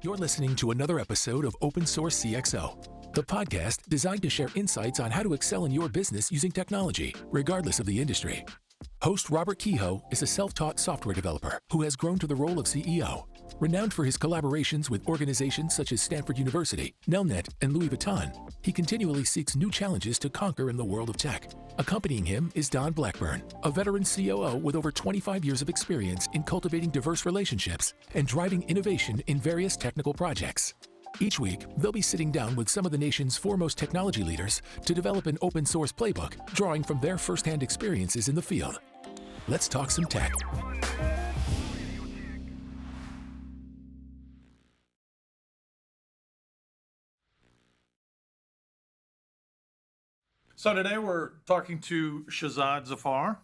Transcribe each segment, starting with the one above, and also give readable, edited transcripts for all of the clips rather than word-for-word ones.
You're listening to another episode of Open Source CXO, the podcast designed to share insights on how to excel in your business using technology, regardless of the industry. Host Robert Kehoe is a self-taught software developer who has grown to the role of CEO. Renowned for his collaborations with organizations such as Stanford University, Nelnet, and Louis Vuitton, he continually seeks new challenges to conquer in the world of tech. Accompanying him is Don Blackburn, a veteran COO with over 25 years of experience in cultivating diverse relationships and driving innovation in various technical projects. Each week, they'll be sitting down with some of the nation's foremost technology leaders to develop an open source playbook, drawing from their firsthand experiences in the field. Let's talk some tech. So today we're talking to Shahzad Zafar,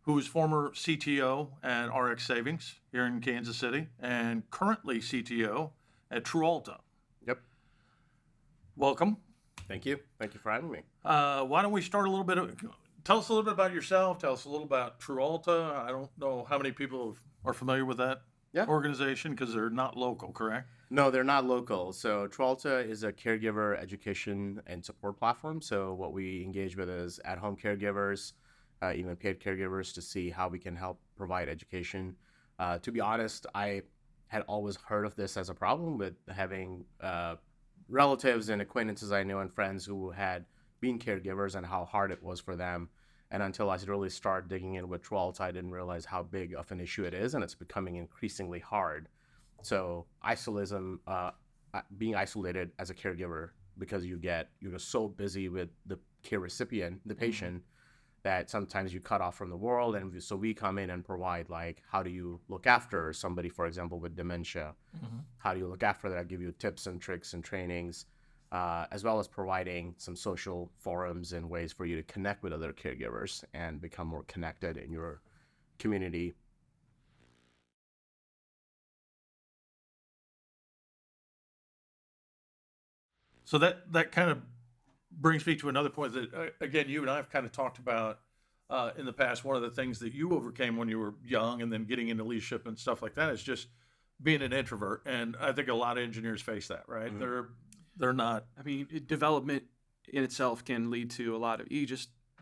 who is former CTO at RX Savings here in Kansas City and currently CTO at Trualta. Yep. Welcome. Thank you. Thank you for having me. Why don't we start tell us a little bit about yourself. Tell us a little about Trualta. I don't know how many people are familiar with that organization because they're not local, correct? No, they're not local. So Trualta is a caregiver education and support platform. So what we engage with is at-home caregivers, even paid caregivers, to see how we can help provide education. To be honest, I had always heard of this as a problem with having relatives and acquaintances I know and friends who had been caregivers and how hard it was for them. And until I really started digging in with Trualta, I didn't realize how big of an issue it is, and it's becoming increasingly hard. So being isolated as a caregiver because you're so busy with the care recipient, the patient, that sometimes you cut off from the world. And so we come in and provide, like, how do you look after somebody, for example, with dementia? How do you look after that? Give you tips and tricks and trainings, as well as providing some social forums and ways for you to connect with other caregivers and become more connected in your community. So that kind of brings me to another point that, again, you and I have kind of talked about in the past. One of the things that you overcame when you were young and then getting into leadership and stuff like that is just being an introvert. And I think a lot of engineers face that, right? Mm-hmm. They're not. I mean, development in itself can lead to a lot of, you're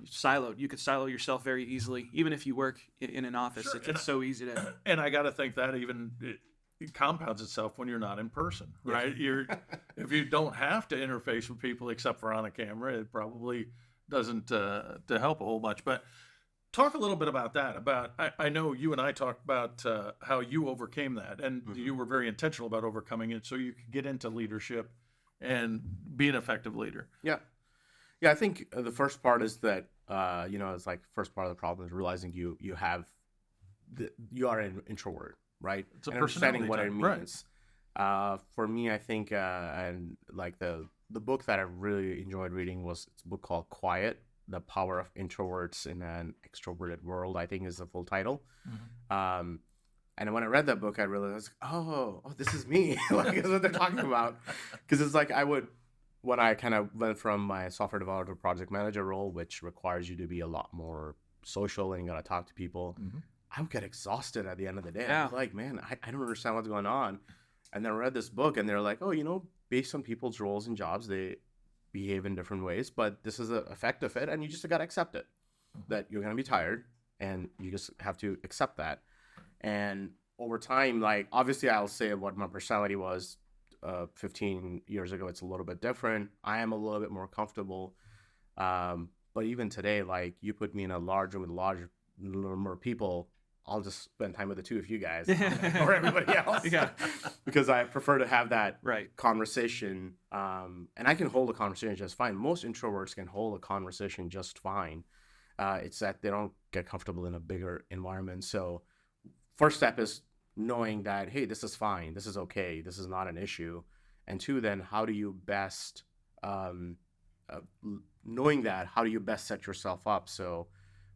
siloed. You could silo yourself very easily. Even if you work in an office, Sure. it's so easy to. And I got to think that it compounds itself when you're not in person, right? If you don't have to interface with people except for on a camera, it probably doesn't to help a whole bunch. But talk a little bit about that. I know you and I talked about how you overcame that, and you were very intentional about overcoming it so you could get into leadership and be an effective leader. Yeah. I think the first part is that it's like first part of the problem is realizing you are an introvert. Right, it's a and understanding what it right. means. For me, I think, and like the book that I really enjoyed reading was a book called Quiet: The Power of Introverts in an Extroverted World, I think is the full title. And when I read that book, I realized, oh, this is me. Like, that's what they're talking about. Because it's like when I kind of went from my software developer project manager role, which requires you to be a lot more social and you got to talk to people. I would get exhausted at the end of the day. Yeah. I was like, man, I don't understand what's going on. And then I read this book and they're like, oh, based on people's roles and jobs, they behave in different ways, but this is the effect of it. And you just got to accept it, that you're going to be tired and you just have to accept that. And over time, like, obviously I'll say what my personality was 15 years ago. It's a little bit different. I am a little bit more comfortable. But even today, like, you put me in a large room with larger number of people, I'll just spend time with the two of you guys or everybody else. Because I prefer to have that conversation. And I can hold a conversation just fine. Most introverts can hold a conversation just fine. It's that they don't get comfortable in a bigger environment. So first step is knowing that, hey, this is fine. This is okay. This is not an issue. And two, then how do you best, knowing that, how do you best set yourself up? So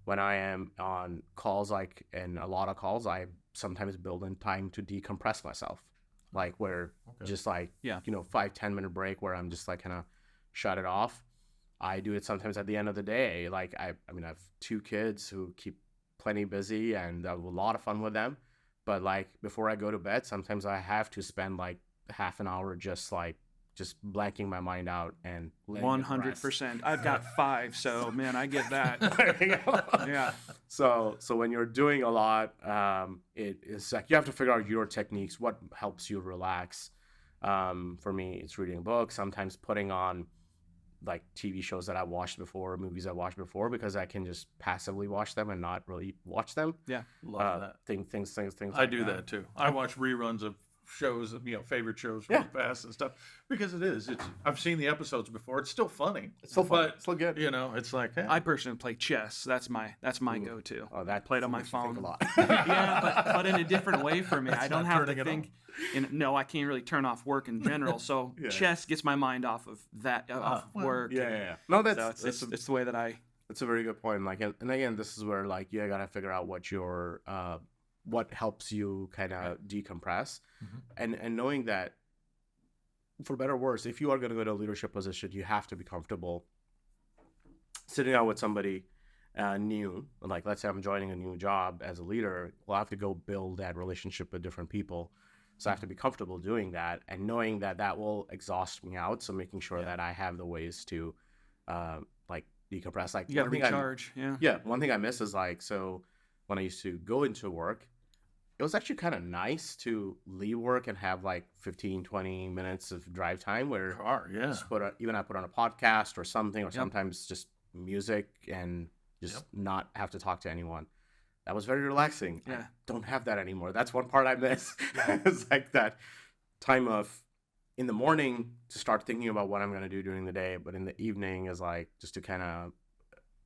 when I am on calls, like in a lot of calls, I sometimes build in time to decompress myself, like where just like, 5-10 minute break where I'm just like kind of shut it off. I do it sometimes at the end of the day. Like I have 2 kids who keep plenty busy and I have a lot of fun with them. But like before I go to bed, sometimes I have to spend like half an hour just blanking my mind out and letting it rest. 100%. I've got 5, so man, I get that. There you go. Yeah. So when you're doing a lot, it is like you have to figure out your techniques, what helps you relax. For me, it's reading books, sometimes putting on like TV shows that I watched before, movies I watched before, because I can just passively watch them and not really watch them. Yeah. Love that. Things I like do that too. I watch reruns of shows, favorite shows from the past and stuff, because I've seen the episodes before. It's still funny. It's still fun. But, it's still good. it's like, hey, I personally play chess. That's my go-to. Oh, that played on my makes me think phone. a lot. Yeah, but in a different way for me. I don't not have to turning it think. No, I can't really turn off work in general. So chess gets my mind off of that, off of work. Yeah. No, So it's the way that I. That's a very good point. Like, and again, this is where like you gotta figure out what your what helps you kind of decompress, and knowing that, for better or worse, if you are gonna go to a leadership position, you have to be comfortable sitting down with somebody new. Like, let's say I'm joining a new job as a leader, we'll have to go build that relationship with different people. So I have to be comfortable doing that and knowing that that will exhaust me out. So making sure that I have the ways to like decompress. Like, You got to one thing recharge. one thing I miss is like, so when I used to go into work, it was actually kind of nice to leave work and have like 15, 20 minutes of drive time where just I put on a podcast or something, or sometimes just music and just not have to talk to anyone. That was very relaxing. Yeah. I don't have that anymore. That's one part I miss. It's like that time of in the morning to start thinking about what I'm going to do during the day, but in the evening is like just to kind of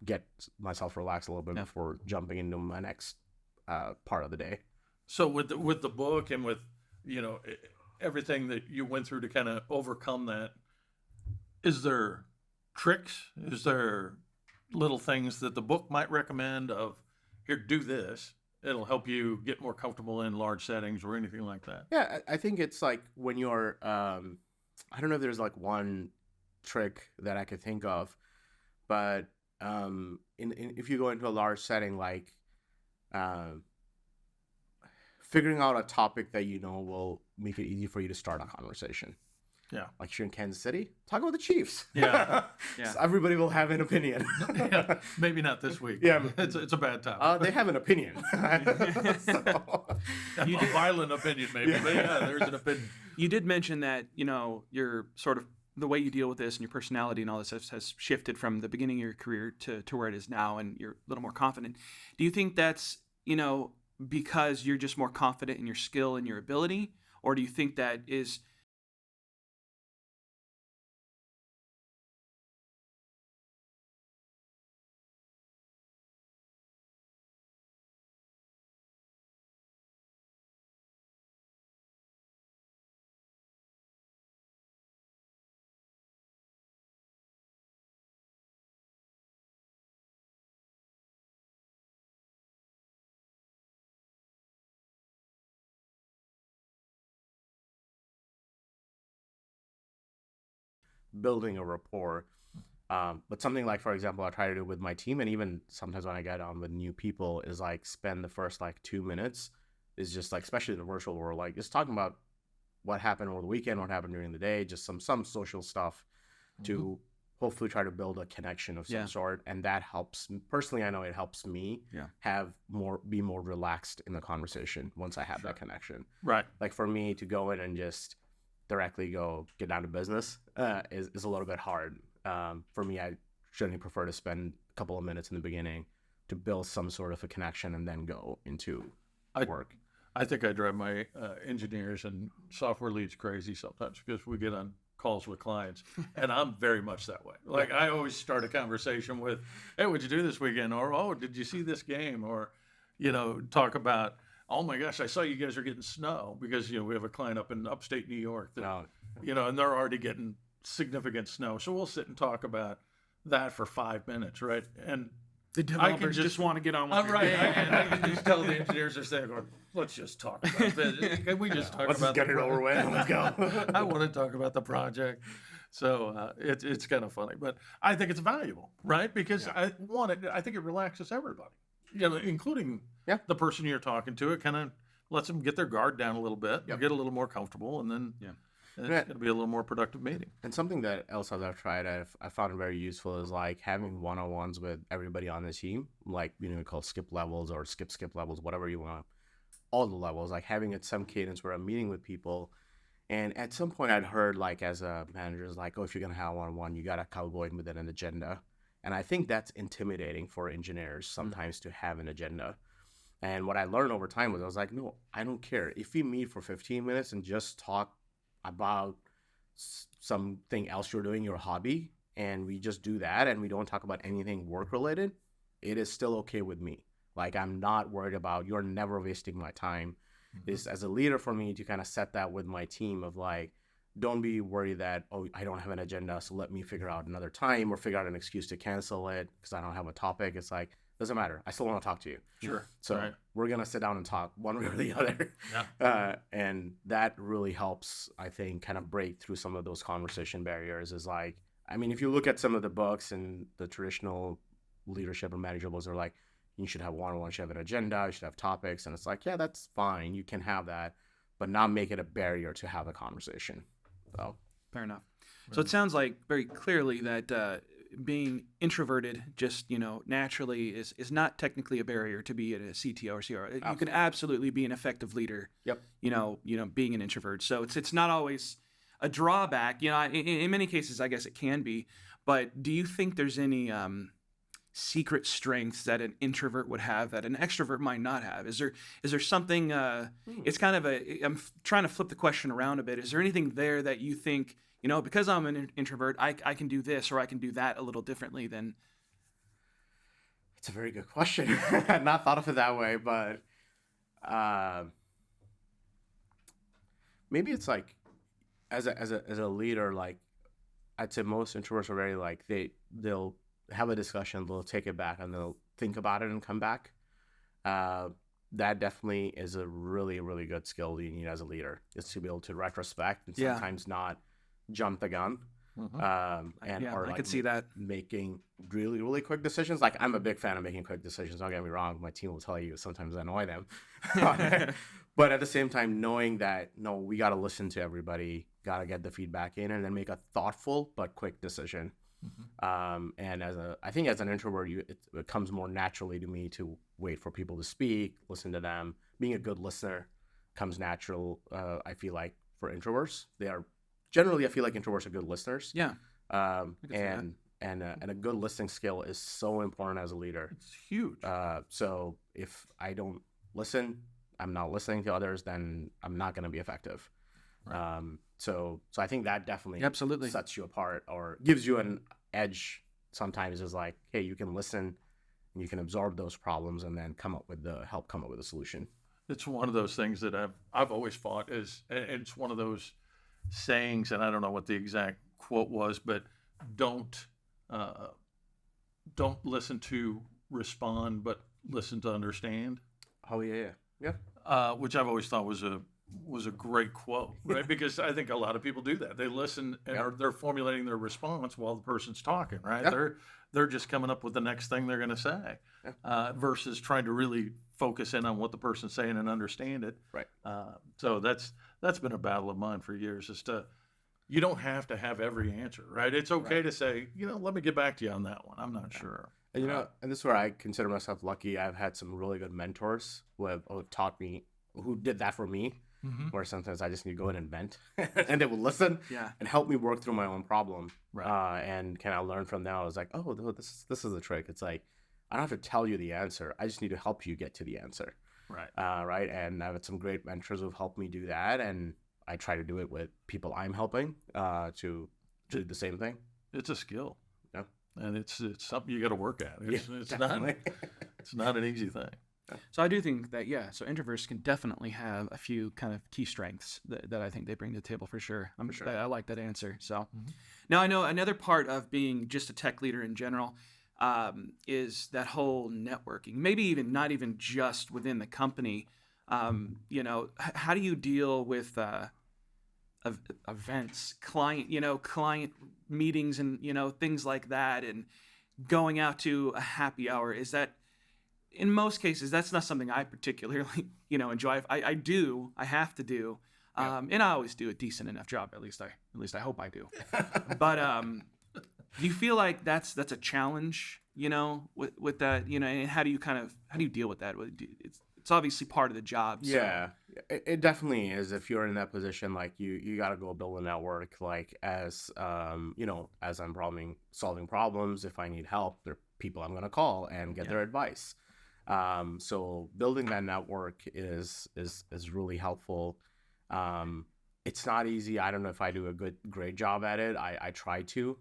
get myself relaxed a little bit before jumping into my next part of the day. So with the book and with everything that you went through to kind of overcome that, is there tricks? Is there little things that the book might recommend of, here, do this, it'll help you get more comfortable in large settings or anything like that? Yeah, I think it's like when you're I don't know if there's like one trick that I could think of, but if you go into a large setting, like figuring out a topic that will make it easy for you to start a conversation. Yeah. Like, you're in Kansas City, talk about the Chiefs. Yeah. So everybody will have an opinion. Maybe not this week. Yeah. It's a bad time. They have an opinion. A violent opinion, maybe. But there's an opinion. You did mention that, your sort of the way you deal with this and your personality and all this has shifted from the beginning of your career to where it is now, and you're a little more confident. Do you think that's, because you're just more confident in your skill and your ability? Or do you think that is building a rapport? But something like, for example, I try to do with my team, and even sometimes when I get on with new people, is like spend the first like 2 minutes is just like, especially in the virtual world, like just talking about what happened over the weekend, what happened during the day, just some social stuff to hopefully try to build a connection of some sort. And that helps personally. I know it helps me be more relaxed in the conversation once I have that connection. Right. Like, for me to go in and just directly get down to business is a little bit hard. For me, I generally prefer to spend a couple of minutes in the beginning to build some sort of a connection and then go into work. I think I drive my engineers and software leads crazy sometimes because we get on calls with clients, and I'm very much that way. Like, I always start a conversation with, hey, what'd you do this weekend? Or, oh, did you see this game? Or, talk about, oh my gosh, I saw you guys are getting snow, because, we have a client up in upstate New York that, and they're already getting significant snow. So we'll sit and talk about that for 5 minutes, right? And the developers just want to get on with it. Right. I can just tell the engineers are saying, let's just talk about this. Can we just talk Let's about get it over with. Let's go. I want to talk about the project. So it's kind of funny, but I think it's valuable, right? Because I think it relaxes everybody, including the person you're talking to. It kind of lets them get their guard down a little bit, get a little more comfortable, and then it's going to be a little more productive meeting. And something that else I've tried, I found very useful is like having one-on-ones with everybody on the team, like, called skip levels or skip levels, whatever you want, all the levels, like having it some cadence where I'm meeting with people. And at some point I'd heard, like, as a manager, is like, oh, if you're going to have one-on-one, you got to cowboy with an agenda. And I think that's intimidating for engineers sometimes to have an agenda. And what I learned over time was I was like, no, I don't care. If we meet for 15 minutes and just talk about something else you're doing, your hobby, and we just do that and we don't talk about anything work related, it is still okay with me. Like, I'm not worried about, you're never wasting my time. It's as a leader for me to kind of set that with my team of like, don't be worried that, oh, I don't have an agenda, so let me figure out another time or figure out an excuse to cancel it because I don't have a topic. It's like, doesn't matter. I still want to talk to you. Sure. So we're going to sit down and talk one way or the other. Yeah. And that really helps, I think, kind of break through some of those conversation barriers. Is like, I mean, if you look at some of the books and the traditional leadership and manageables are like, you should have one-on-one, you should have an agenda, you should have topics. And it's like, yeah, that's fine. You can have that, but not make it a barrier to have a conversation. So fair enough. So it sounds like very clearly that being introverted just, naturally is not technically a barrier to be a CTO or CRO. You can absolutely be an effective leader. Yep. Being an introvert. So it's not always a drawback. In many cases, I guess it can be. But do you think there's any secret strengths that an introvert would have that an extrovert might not have? Is there something? It's kind of I'm trying to flip the question around a bit. Is there anything there that you think, because I'm an introvert, I can do this or I can do that a little differently than? It's a very good question. I've not thought of it that way, but maybe it's like as a leader, like I'd say most introverts are very like they'll have a discussion, they'll take it back and they'll think about it and come back. That definitely is a really, really good skill you need as a leader, is to be able to retrospect and sometimes not jump the gun. Or I could see that. Making really, really quick decisions. Like, I'm a big fan of making quick decisions. Don't get me wrong. My team will tell you sometimes I annoy them. But at the same time, knowing that, no, we got to listen to everybody, got to get the feedback in, and then make a thoughtful but quick decision. And I think as an introvert, it comes more naturally to me to wait for people to speak, listen to them. Being a good listener comes natural. I feel like for introverts, I feel like introverts are good listeners. Yeah. And a good listening skill is so important as a leader. It's huge. So if I don't listen, I'm not listening to others, then I'm not going to be effective. Right. So I think that definitely absolutely sets you apart or gives you an edge. Sometimes is like, hey, you can listen and you can absorb those problems and then help come up with a solution. It's one of those things that I've always fought is, and it's one of those sayings, and I don't know what the exact quote was, but don't listen to respond, but listen to understand. Oh yeah. Which I've always thought was a great quote, right? Because I think a lot of people do that. They listen and they're formulating their response while the person's talking, right? Yep. They're just coming up with the next thing they're going to say, versus trying to really focus in on what the person's saying and understand it. Right. So that's been a battle of mine for years. You don't have to have every answer, right? It's okay to say, let me get back to you on that one. I'm not sure. And, and this is where I consider myself lucky. I've had some really good mentors who have taught me, who did that for me. Mm-hmm. Where sometimes I just need to go in and vent, and they will listen and help me work through my own problem. Right. And can I learn from them? I was like, oh, this is the trick. It's like, I don't have to tell you the answer. I just need to help you get to the answer. Right. Right. And I've had some great mentors who've helped me do that, and I try to do it with people I'm helping to do the same thing. It's a skill. Yeah. And it's something you got to work at. It's not an easy thing. So I do think that, so introverts can definitely have a few kind of key strengths that I think they bring to the table for sure. I like that answer. So now I know another part of being just a tech leader in general is that whole networking, maybe even not even just within the company. How do you deal with events, client meetings and, things like that, and going out to a happy hour? Is that, in most cases, that's not something I particularly, enjoy. I have to do. And I always do a decent enough job. At least I hope I do. But do you feel like that's a challenge, with that, and how do you deal with that? It's obviously part of the job. So. Yeah, it definitely is. If you're in that position, like you got to go build a network. Like as as I'm solving problems, if I need help, there are people I'm gonna call and get their advice. So building that network is really helpful. It's not easy. I don't know if I do a great job at it. I try to.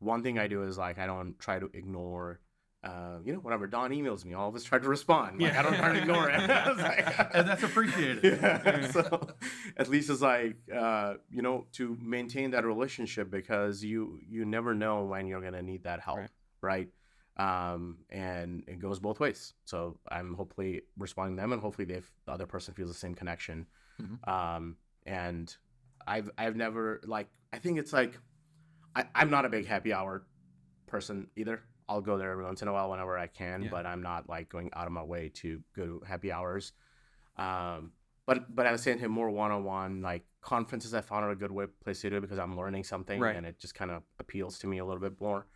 One thing I do is like I don't try to ignore. Whenever Don emails me, I always try to respond. Like I don't try to ignore it. And that's appreciated. Yeah. So at least it's like to maintain that relationship, because you never know when you're gonna need that help, right? And it goes both ways. So I'm hopefully responding to them, and hopefully the other person feels the same connection. And I've never I think it's like I'm not a big happy hour person either. I'll go there every once in a while whenever I can, but I'm not like going out of my way to go to happy hours. But at the same time, more one-on-one, like conferences I found are a good place to do it, because I'm learning something and it just kind of appeals to me a little bit more.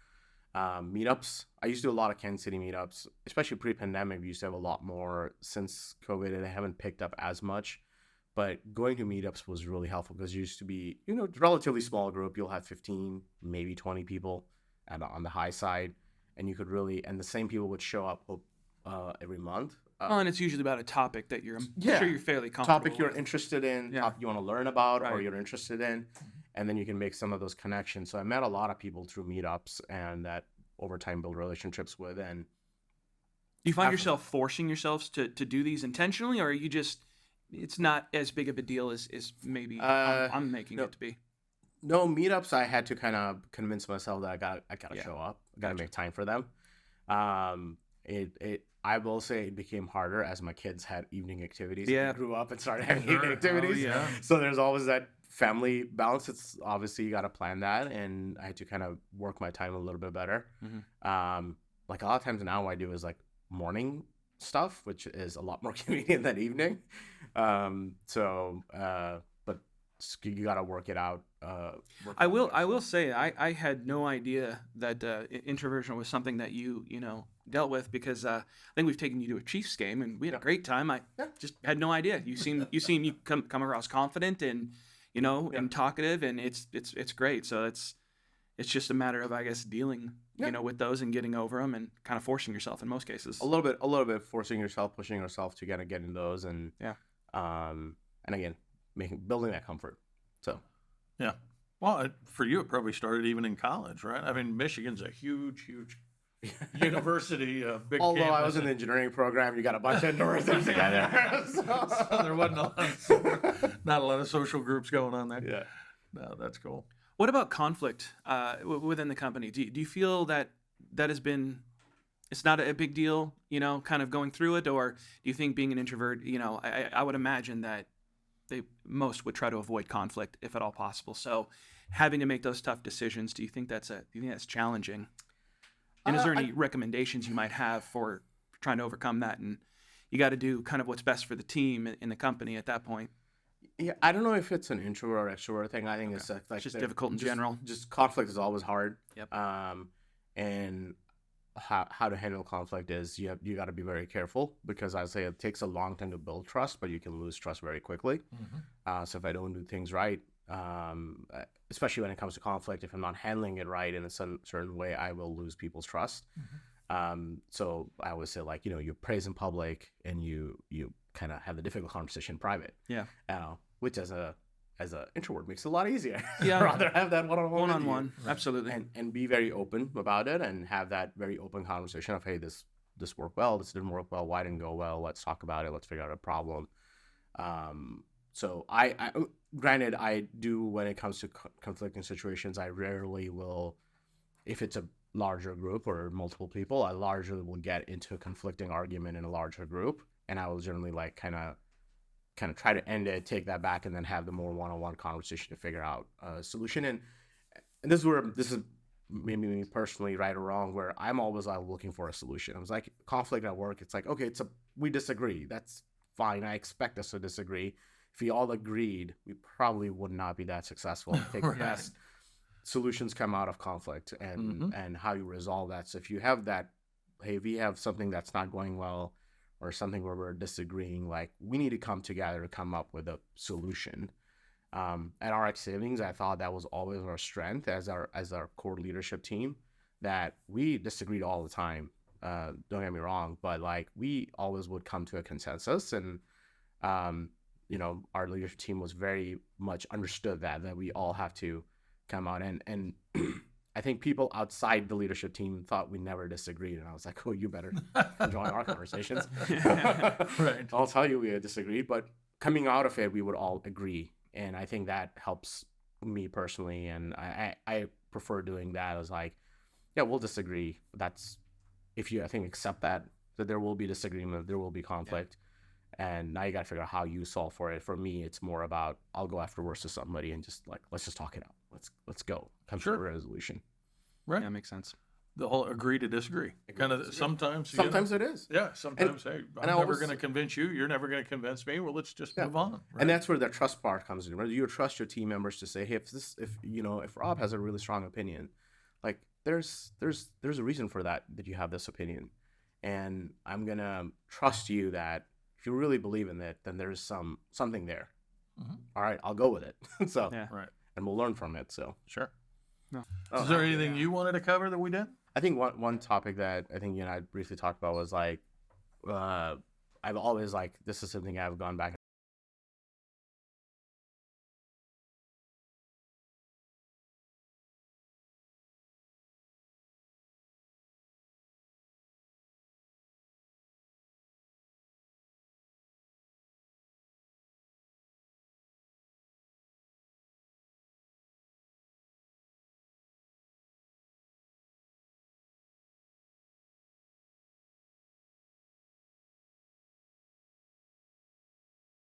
Meetups, I used to do a lot of Kansas City meetups, especially pre-pandemic. We used to have a lot more. Since COVID, they haven't picked up as much. But going to meetups was really helpful, because it used to be, relatively small group. You'll have 15, maybe 20 people on the high side. And you could and the same people would show up every month. And it's usually about a topic that I'm sure you're fairly comfortable Topic you're with. interested in, topic you want to learn about, or you're interested in. And then you can make some of those connections. So I met a lot of people through meetups, and that over time build relationships with. And do you find yourself forcing yourselves to do these intentionally, or are you just, it's not as big of a deal as maybe I'm making it to be? No, meetups, I had to kind of convince myself that I gotta show up. I gotta make time for them. I will say it became harder as my kids had evening activities. Yeah. I grew up and started having evening activities. So there's always that family balance. It's obviously you gotta plan that, and I had to kind of work my time a little bit better. Like a lot of times now, I do is like morning stuff, which is a lot more convenient than evening. But you gotta work it out. I will say I had no idea that introversion was something that you dealt with, because I think we've taken you to a Chiefs game and we had a great time. I just had no idea. You come across confident and and talkative, and it's great. So it's just a matter of, I guess, dealing with those and getting over them, and kind of forcing yourself in most cases. A little bit forcing yourself, pushing yourself to kind of get in those, and and again building that comfort. So. Yeah. Well, for you, it probably started even in college, right? I mean, Michigan's a huge university, big Although campus. I was in the engineering program, you got a bunch of introverts together. So there wasn't not a lot of social groups going on there. Yeah. No, that's cool. What about conflict within the company? Do you feel that has been, it's not a big deal, kind of going through it? Or do you think being an introvert, I would imagine that most would try to avoid conflict if at all possible. So having to make those tough decisions, do you think that's challenging? And is there any recommendations you might have for trying to overcome that? And you got to do kind of what's best for the team in the company at that point. Yeah, I don't know if it's an introvert or extrovert thing. I think it's like just difficult in general. Just conflict is always hard. Yep. And how to handle conflict is you got to be very careful, because I say it takes a long time to build trust, but you can lose trust very quickly. So if I don't do things right, especially when it comes to conflict, if I'm not handling it right in a certain way, I will lose people's trust. So I always say, like, you praise in public and you kind of have the difficult conversation in private. Yeah. Which as a introvert makes it a lot easier. Yeah. Rather have that one-on-one. Absolutely. And be very open about it, and have that very open conversation of, hey, this worked well, this didn't work well, why didn't go well, let's talk about it, let's figure out a problem. So I granted, I do, when it comes to conflicting situations, I rarely will, if it's a larger group or multiple people, I largely will get into a conflicting argument in a larger group, and I will generally like kind of try to end it, take that back, and then have the more one-on-one conversation to figure out a solution. And this is maybe me personally, right or wrong, where I'm always looking for a solution. I was like, conflict at work, it's like, okay, we disagree. That's fine. I expect us to disagree. if we all agreed, we probably would not be that successful. I think Right. best solutions come out of conflict and how you resolve that. So if you have that, hey, we have something that's not going well or something where we're disagreeing, like we need to come together to come up with a solution. At RX Savings, I thought that was always our strength as our core leadership team, that we disagreed all the time. Don't get me wrong, but like we always would come to a consensus, and our leadership team was very much understood that we all have to come out and I think people outside the leadership team thought we never disagreed, and I was like, oh, you better join our conversations. Right. I'll tell you we had disagreed, but coming out of it, we would all agree, and I think that helps me personally, and I prefer doing that. As like, yeah, we'll disagree. That's if you, I think, accept that there will be disagreement, there will be conflict, and now you got to figure out how you solve for it. For me, it's more about I'll go afterwards to somebody and just like, let's just talk it out. Let's go. Come to a resolution. Right. Yeah, makes sense. The whole agree to disagree. Kind of sometimes. Sometimes it is. Yeah. Sometimes, hey, I'm I never always- going to convince you. You're never going to convince me. Well, let's just move on. Right? And that's where the trust part comes in. Whether you trust your team members to say, hey, if Rob has a really strong opinion, like there's a reason for that you have this opinion, and I'm gonna trust you that if you really believe in it, then there's something there. All right, I'll go with it. So Yeah. Right. and we'll learn from it. So Sure. No. Is there anything you wanted to cover that we did? I think one topic that I think you and I briefly talked about was like, I've always like, this is something I've gone back.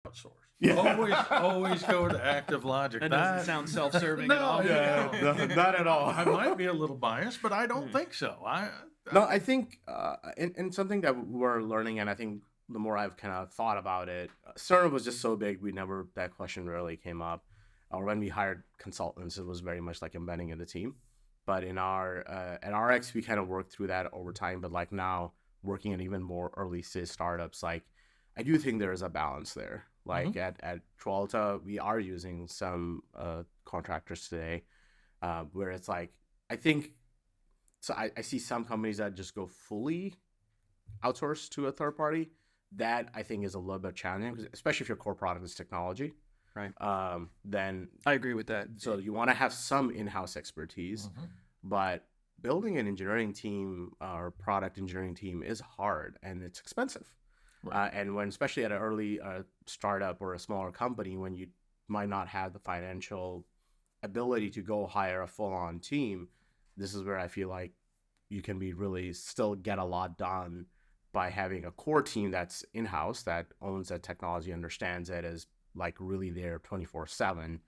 Outsource. Yeah. Always go to active logic. That doesn't sound self-serving No, at all. yeah. No, not at all. I might be a little biased, but I don't think so. No, I think, and something that we're learning, and I think the more I've kind of thought about it, CERN was just so big, that question rarely came up. Or when we hired consultants, it was very much like embedding in the team. But in at RX, we kind of worked through that over time. But like now, working in even more early stage startups, like I do think there is a balance there. Like at Trualta, we are using some contractors today, where it's like, I think, so I see some companies that just go fully outsourced to a third party. That I think is a little bit challenging, especially if your core product is technology. Right. Then I agree with that. so you want to have some in-house expertise, but building an engineering team or product engineering team is hard and it's expensive. Right. And when, especially at an early startup or a smaller company, when you might not have the financial ability to go hire a full-on team, this is where I feel like you can be really still get a lot done by having a core team that's in-house, that owns that technology, understands it, is like really there 24/7,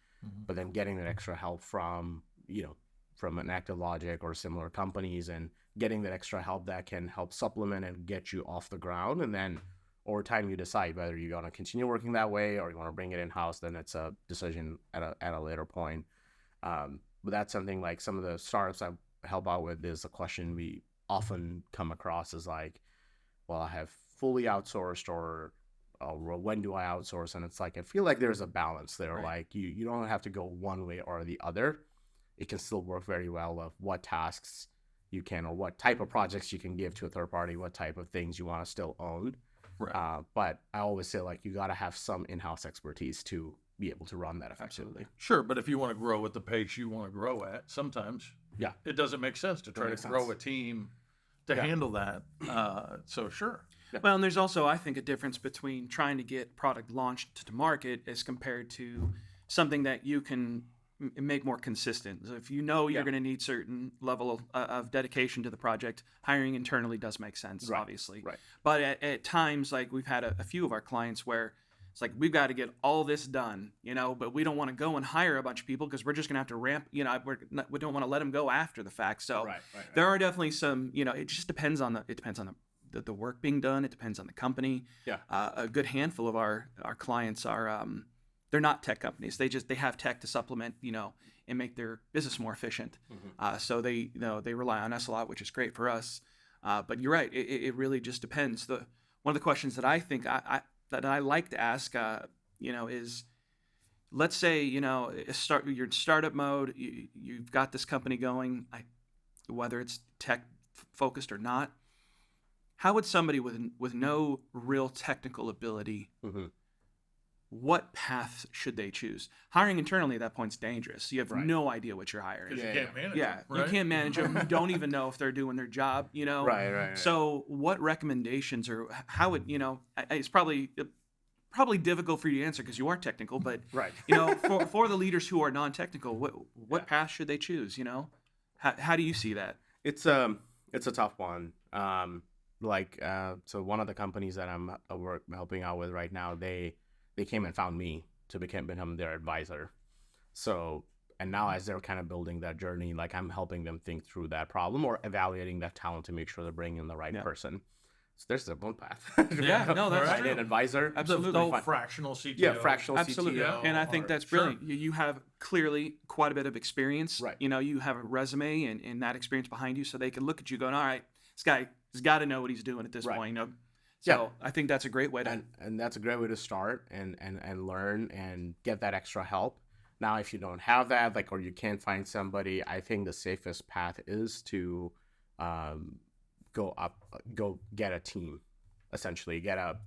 but then getting that extra help from an Active Logic or similar companies, and getting that extra help that can help supplement and get you off the ground. And then over time you decide whether you're going to continue working that way or you want to bring it in-house. Then it's a decision at a later point. But that's something like some of the startups I help out with is a question we often come across is like, well, I have fully outsourced or when do I outsource? And it's like, I feel like there's a balance there. Right. Like you don't have to go one way or the other. It can still work very well of what tasks you can, or what type of projects you can give to a third party, what type of things you want to still own. Right. But I always say like, you got to have some in-house expertise to be able to run that effectively. Sure, but if you want to grow at the pace you want to grow at, sometimes it doesn't make sense to try to Doesn't make grow sense. a team to handle that. So sure. Well, and there's also, I think, a difference between trying to get product launched to market as compared to something that you can make more consistent. So if you know you're going to need certain level of dedication to the project, hiring internally does make sense, obviously. Right. But at times, like we've had a few of our clients where it's like, we've got to get all this done, but we don't want to go and hire a bunch of people because we're just going to have to ramp, we don't want to let them go after the fact. So there are definitely some, it just depends on the work being done. It depends on the company. Yeah. A good handful of our clients are they're not tech companies. They have tech to supplement, and make their business more efficient. So they rely on us a lot, which is great for us. But you're right. It really just depends. One of the questions that I think that I like to ask, is, let's say, you're in startup mode. You've got this company going, whether it's tech focused or not. How would somebody with no real technical ability, what path should they choose? Hiring internally at that point is dangerous. You have no idea what you're hiring. Because you can't manage Yeah, them, right? you can't manage them. You don't even know if they're doing their job. Right. So, what recommendations, or how would it's probably difficult for you to answer because you are technical, but Right. for the leaders who are non-technical, what path should they choose? How do you see that? It's a tough one. So one of the companies that I'm helping out with right now, they came and found me to become their advisor. So, and now as they're kind of building that journey, like I'm helping them think through that problem or evaluating that talent to make sure they're bringing in the right person. So there's the one path. Yeah, no, that's Find true. an advisor. Absolutely. The fractional CTO. Yeah, fractional Absolutely. CTO. And I think that's brilliant. You have clearly quite a bit of experience. Right. You have a resume and that experience behind you, so they can look at you going, all right, this guy has got to know what he's doing at this point. So I think that's a great way to. And that's a great way to start and learn and get that extra help. Now, if you don't have that, or you can't find somebody, I think the safest path is to go get a team. Essentially, get a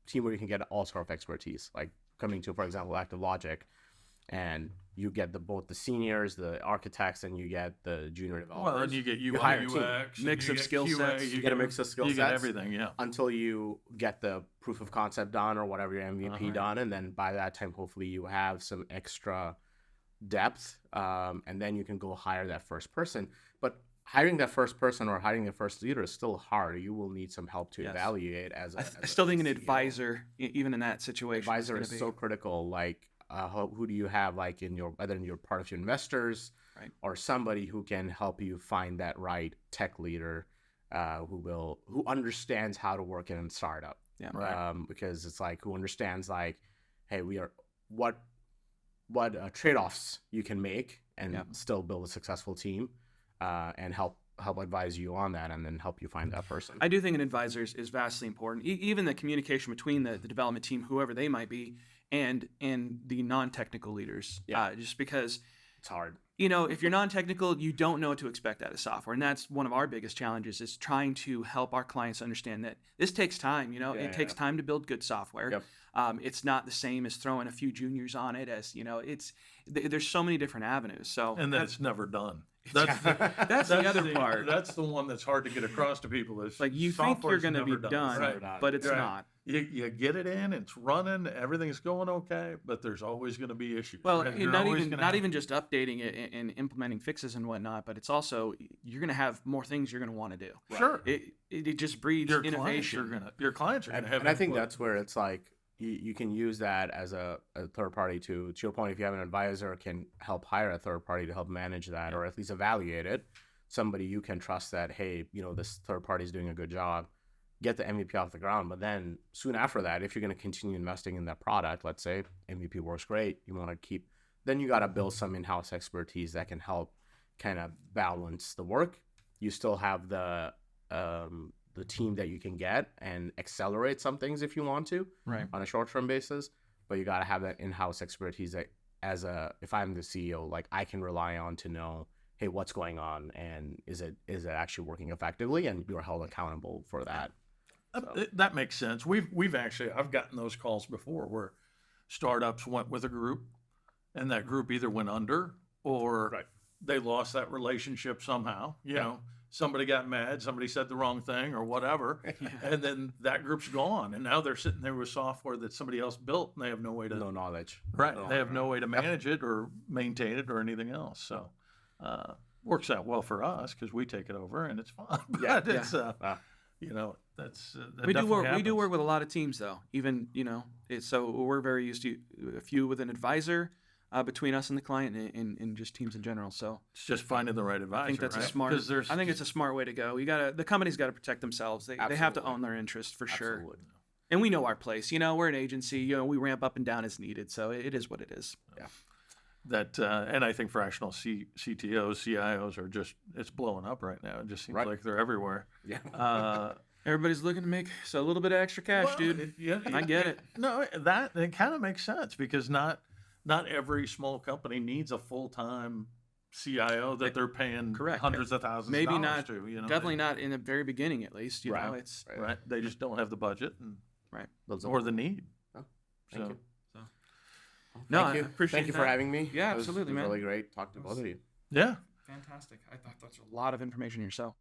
team where you can get all sort of expertise, like coming to, for example, Active Logic, and you get both the seniors, the architects, and you get the junior developers. Well, and you get UI, hire a team. UX, Mix of skill QA, sets. You get a mix of skill You sets. get everything, yeah. Until you get the proof of concept done or whatever your MVP done, and then by that time, hopefully, you have some extra depth, and then you can go hire that first person. But hiring that first person or hiring the first leader is still hard. You will need some help to evaluate as I a still think an CEO. advisor, even in that situation, Advisor is so critical. Who do you have whether in your part of your investors, right, or somebody who can help you find that right tech leader, who understands how to work in a startup. Yeah. Right. Because it's who understands hey, what trade-offs you can make and still build a successful team, and help advise you on that, and then help you find that person. I do think an advisor is vastly important. Even the communication between the development team, whoever they might be, and the non-technical leaders. Just because it's hard. If you're non-technical, you don't know what to expect out of software. And that's one of our biggest challenges, is trying to help our clients understand that this takes time. It takes time to build good software. Yep. It's not the same as throwing a few juniors on it, there's so many different avenues. So And then it's never done. that's the other part. That's the one that's hard to get across to people. Is You think you're going to be done, right. but it's Right. not. You get it in, it's running, everything's going okay, but there's always going to be issues. Well, right? You're not always even gonna not have- even just updating it and implementing fixes and whatnot, but it's also you're going to have more things you're going to want to do. Sure. It just breeds Your innovation. Your clients are going to have. And I think input. that's where it's you can use that as a third party to your point. If you have an advisor, can help hire a third party to help manage that, or at least evaluate it. Somebody you can trust that, hey, this third party is doing a good job. Get the MVP off the ground, but then soon after that, if you're going to continue investing in that product, let's say MVP works great, you want to keep, then you got to build some in-house expertise that can help kind of balance the work. You still have the team that you can get and accelerate some things if you want to, Right. on a short-term basis, but you got to have that in-house expertise that if I'm the CEO, I can rely on to know, hey, what's going on, and is it actually working effectively, and you're held accountable for that. That makes sense. I've gotten those calls before where startups went with a group, and that group either went under or they lost that relationship somehow. Somebody got mad, somebody said the wrong thing or whatever, and then that group's gone, and now they're sitting there with software that somebody else built, and they have no way to knowledge. Right. They have no way to manage it or maintain it or anything else. So, works out well for us because we take it over and it's fun. But it's that's that We do definitely work. We do happens. work with a lot of teams, though. Even so we're very used to a few with an advisor between us and the client, and just teams in general. So It's just finding the right advisor. I think that's right? a smart. 'Cause there's I think it's a smart way to go. The company's got to protect themselves. They have to Absolutely. own their interest for sure. Absolutely. And we know our place. You know, we're an agency. You know, we ramp up and down as needed. So it is what it is. Yeah. That and I think fractional CTOs, CIOs are just it's blowing up right now. It just seems like they're everywhere. Yeah. Everybody's looking to make a little bit of extra cash, dude. I get it. No, that it kind of makes sense because not every small company needs a full-time CIO that they're paying hundreds of thousands Maybe of dollars not, to. You know, definitely not in the very beginning, at least. You know, it's right. They just don't have the budget and Those or the need. Oh, thank you. No, Thank you. I appreciate Thank you for that. having me. Yeah, It was absolutely, man. Really great talking to both of you. Yeah. Fantastic. I thought that's a lot of information yourself.